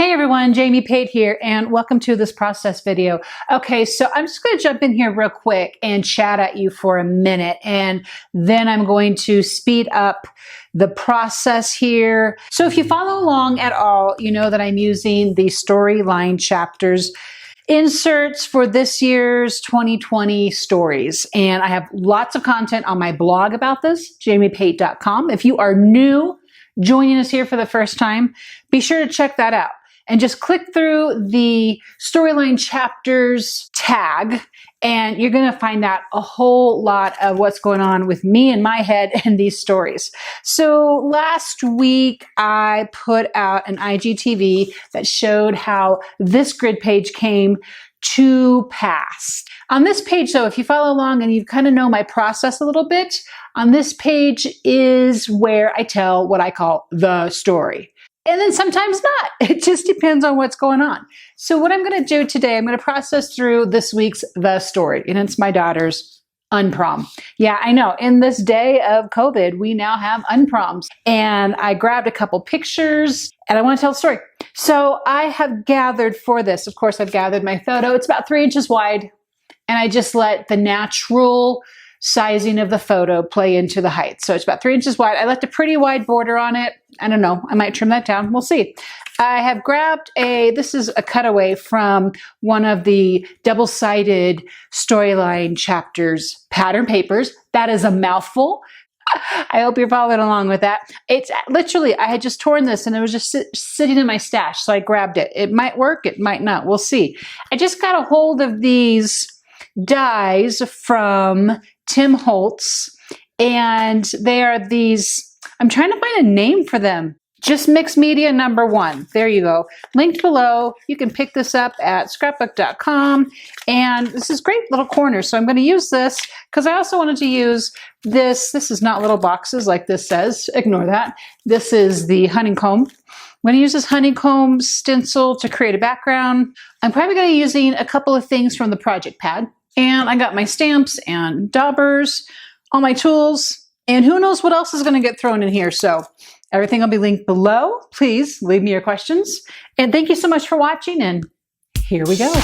Hey everyone, Jamie Pate here, and welcome to this process video. Okay, so I'm just going to jump in here real quick and chat at you for a minute, and then I'm going to speed up the process here. So if you follow along at all, you know that I'm using the storyline chapters inserts for this year's 2020 stories. And I have lots of content on my blog about this, jamiepate.com. If you are new, joining us here for the first time, be sure to check that out. And just click through the storyline chapters tag, and you're going to find out a whole lot of what's going on with me in my head and these stories. So last week, I put out an IGTV that showed how this grid page came to pass. On this page, though, if you follow along and you kind of know my process a little bit, on this page is where I tell what I call the story. And then sometimes not. It just depends on what's going on. So what I'm going to do today, I'm going to process through this week's The Story. And it's my daughter's unprom. Yeah, I know. In this day of COVID, we now have unproms. And I grabbed a couple pictures and I want to tell a story. So I have gathered for this, of course, I've gathered my photo. It's about 3 inches wide. And I just let the natural sizing of the photo play into the height. So it's about 3 inches wide. I left a pretty wide border on it. I don't know. I might trim that down. We'll see. I have grabbed this is a cutaway from one of the double-sided storyline chapters pattern papers. That is a mouthful. I hope you're following along with that. It's literally, I had just torn this and it was just sitting in my stash. So I grabbed it. It might work. It might not. We'll see. I just got a hold of these dies from Tim Holtz, and they are these, I'm trying to find a name for them. Just Mixed Media number 1. There you go. Linked below. You can pick this up at scrapbook.com. And this is great little corners. So I'm going to use this because I also wanted to use this. This is not little boxes like this says. Ignore that. This is the honeycomb. I'm going to use this honeycomb stencil to create a background. I'm probably going to be using a couple of things from the project pad. And I got my stamps and daubers, all my tools, and who knows what else is going to get thrown in here. So everything will be linked below. Please leave me your questions. And thank you so much for watching, and here we go.